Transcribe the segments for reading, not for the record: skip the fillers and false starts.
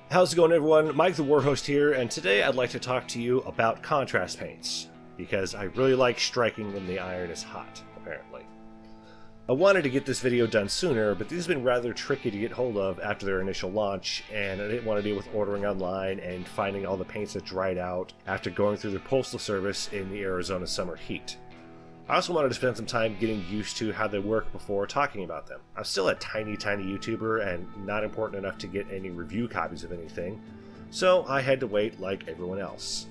How's it going, everyone? Mike the Warhost here, and today I'd like to talk to you about contrast paints, because I really like striking when the iron is hot, apparently. I wanted to get this video done sooner, but these have been rather tricky to get hold of after their initial launch, and I didn't want to deal with ordering online and finding all the paints that dried out after going through the postal service in the Arizona summer heat. I also wanted to spend some time getting used to how they work before talking about them. I'm still a tiny YouTuber and not important enough to get any review copies of anything, so I had to wait like everyone else.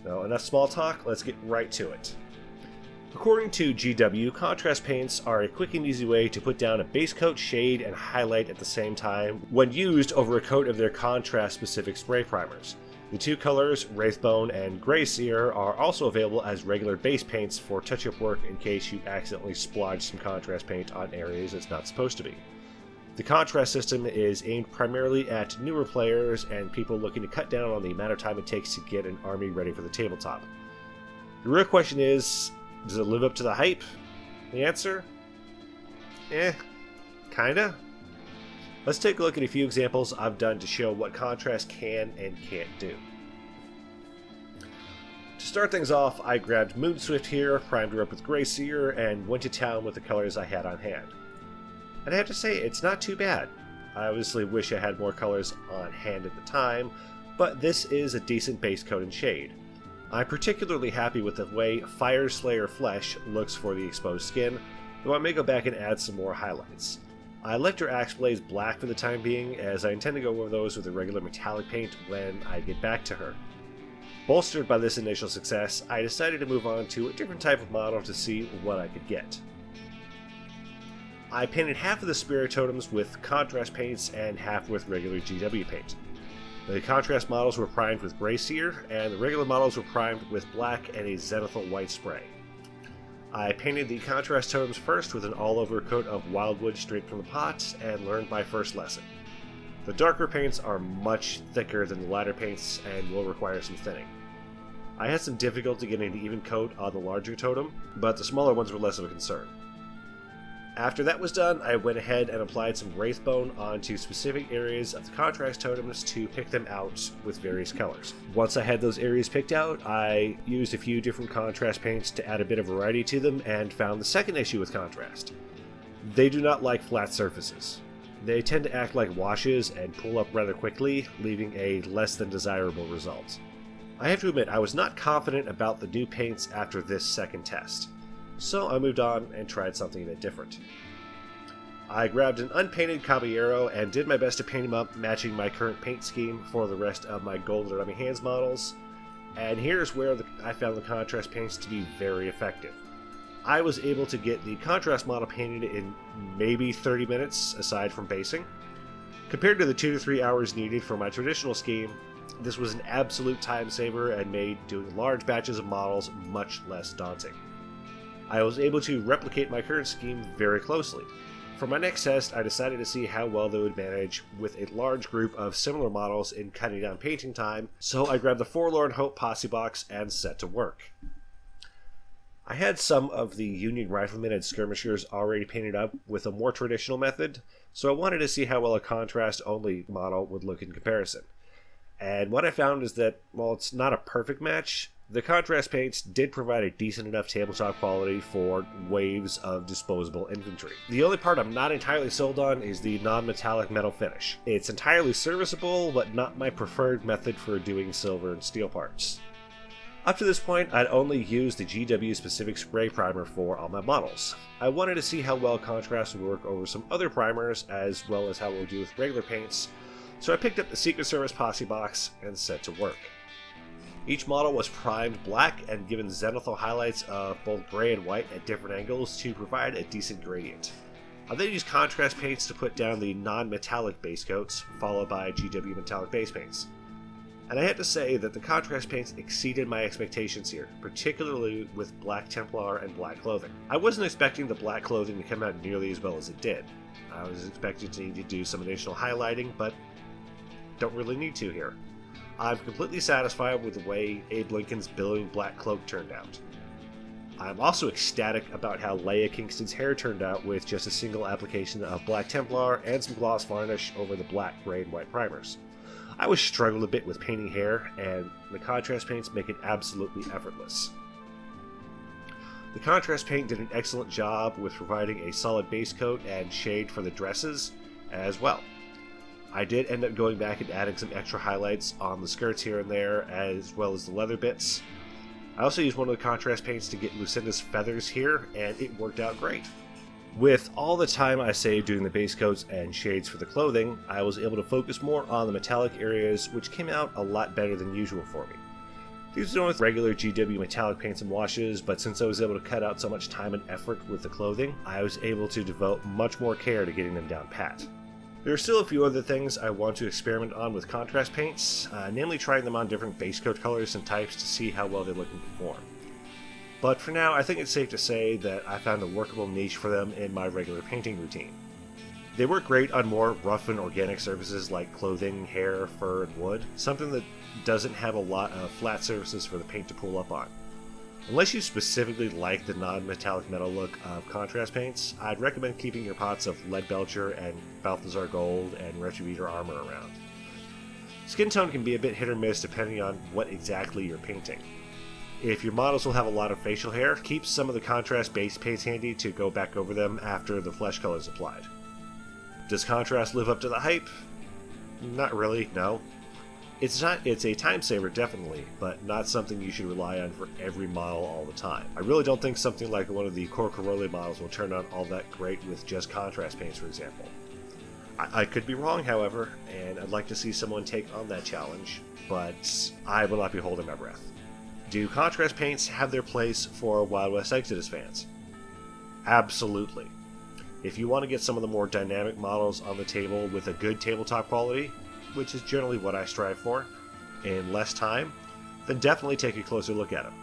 Now, enough small talk, let's get right to it. According to GW, contrast paints are a quick and easy way to put down a base coat, shade, and highlight at the same time when used over a coat of their contrast-specific spray primers. The two colors, Wraithbone and Gray Seer, are also available as regular base paints for touch-up work in case you accidentally splodge some contrast paint on areas it's not supposed to be. The contrast system is aimed primarily at newer players and people looking to cut down on the amount of time it takes to get an army ready for the tabletop. The real question is, does it live up to the hype? The answer? Kinda. Let's take a look at a few examples I've done to show what contrast can and can't do. To start things off, I grabbed Moonswift here, primed her up with Gray Seer, and went to town with the colors I had on hand. And I have to say, it's not too bad. I obviously wish I had more colors on hand at the time, but this is a decent base coat and shade. I'm particularly happy with the way Fire Slayer Flesh looks for the exposed skin, though I may go back and add some more highlights. I left her Axe Blaze black for the time being, as I intend to go over those with a regular metallic paint when I get back to her. Bolstered by this initial success, I decided to move on to a different type of model to see what I could get. I painted half of the Spirit Totems with contrast paints and half with regular GW paint. The contrast models were primed with Gray Seer, and the regular models were primed with black and a Zenithal white spray. I painted the contrast totems first with an all-over coat of Wildwood straight from the pot, and learned my first lesson. The darker paints are much thicker than the lighter paints and will require some thinning. I had some difficulty getting an even coat on the larger totem, but the smaller ones were less of a concern. After that was done, I went ahead and applied some Wraithbone onto specific areas of the contrast totems to pick them out with various colors. Once I had those areas picked out, I used a few different contrast paints to add a bit of variety to them and found the second issue with contrast. They do not like flat surfaces. They tend to act like washes and pull up rather quickly, leaving a less than desirable result. I have to admit, I was not confident about the new paints after this second test. So I moved on and tried something a bit different. I grabbed an unpainted Caballero and did my best to paint him up, matching my current paint scheme for the rest of my Golden Army Hands models, and here's where I found the contrast paints to be very effective. I was able to get the contrast model painted in maybe 30 minutes, aside from basing. Compared to the 2 to 3 hours needed for my traditional scheme, this was an absolute time saver and made doing large batches of models much less daunting. I was able to replicate my current scheme very closely. For my next test, I decided to see how well they would manage with a large group of similar models in cutting down painting time, so I grabbed the Forlorn Hope Posse box and set to work. I had some of the Union Riflemen and Skirmishers already painted up with a more traditional method, so I wanted to see how well a contrast-only model would look in comparison. And what I found is that, while it's not a perfect match, the contrast paints did provide a decent enough tabletop quality for waves of disposable infantry. The only part I'm not entirely sold on is the non-metallic metal finish. It's entirely serviceable, but not my preferred method for doing silver and steel parts. Up to this point, I'd only used the GW-specific spray primer for all my models. I wanted to see how well contrast would work over some other primers, as well as how it would do with regular paints, so I picked up the Secret Service Posse box and set to work. Each model was primed black and given zenithal highlights of both gray and white at different angles to provide a decent gradient. I then used contrast paints to put down the non-metallic base coats, followed by GW metallic base paints. And I have to say that the contrast paints exceeded my expectations here, particularly with Black Templar and black clothing. I wasn't expecting the black clothing to come out nearly as well as it did. I was expecting to need to do some additional highlighting, but don't really need to here. I'm completely satisfied with the way Abe Lincoln's billowing black cloak turned out. I'm also ecstatic about how Leia Kingston's hair turned out with just a single application of Black Templar and some gloss varnish over the black, gray, and white primers. I always struggled a bit with painting hair, and the contrast paints make it absolutely effortless. The contrast paint did an excellent job with providing a solid base coat and shade for the dresses as well. I did end up going back and adding some extra highlights on the skirts here and there, as well as the leather bits. I also used one of the contrast paints to get Lucinda's feathers here, and it worked out great. With all the time I saved doing the base coats and shades for the clothing, I was able to focus more on the metallic areas, which came out a lot better than usual for me. These are done with regular GW metallic paints and washes, but since I was able to cut out so much time and effort with the clothing, I was able to devote much more care to getting them down pat. There are still a few other things I want to experiment on with contrast paints, namely trying them on different base coat colors and types to see how well they look and perform. But for now, I think it's safe to say that I found a workable niche for them in my regular painting routine. They work great on more rough and organic surfaces like clothing, hair, fur, and wood, something that doesn't have a lot of flat surfaces for the paint to pull up on. Unless you specifically like the non-metallic metal look of contrast paints, I'd recommend keeping your pots of Lead Belcher and Balthazar Gold and Retributor armor around. Skin tone can be a bit hit or miss depending on what exactly you're painting. If your models will have a lot of facial hair, keep some of the contrast base paints handy to go back over them after the flesh color is applied. Does contrast live up to the hype? Not really, no. It's a time saver, definitely, but not something you should rely on for every model all the time. I really don't think something like one of the Corcoroli models will turn out all that great with just contrast paints, for example. I could be wrong, however, and I'd like to see someone take on that challenge, but I will not be holding my breath. Do contrast paints have their place for Wild West Exodus fans? Absolutely. If you want to get some of the more dynamic models on the table with a good tabletop quality, which is generally what I strive for, in less time, then definitely take a closer look at them.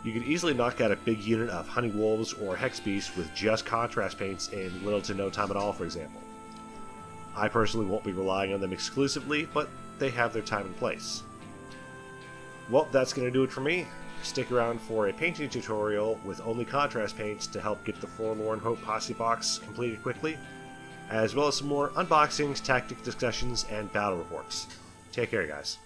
You could easily knock out a big unit of Honey Wolves or Hex Beasts with just contrast paints in little to no time at all, for example. I personally won't be relying on them exclusively, but they have their time and place. Well, that's going to do it for me. Stick around for a painting tutorial with only contrast paints to help get the Forlorn Hope Posse box completed quickly, as well as some more unboxings, tactic discussions, and battle reports. Take care, guys.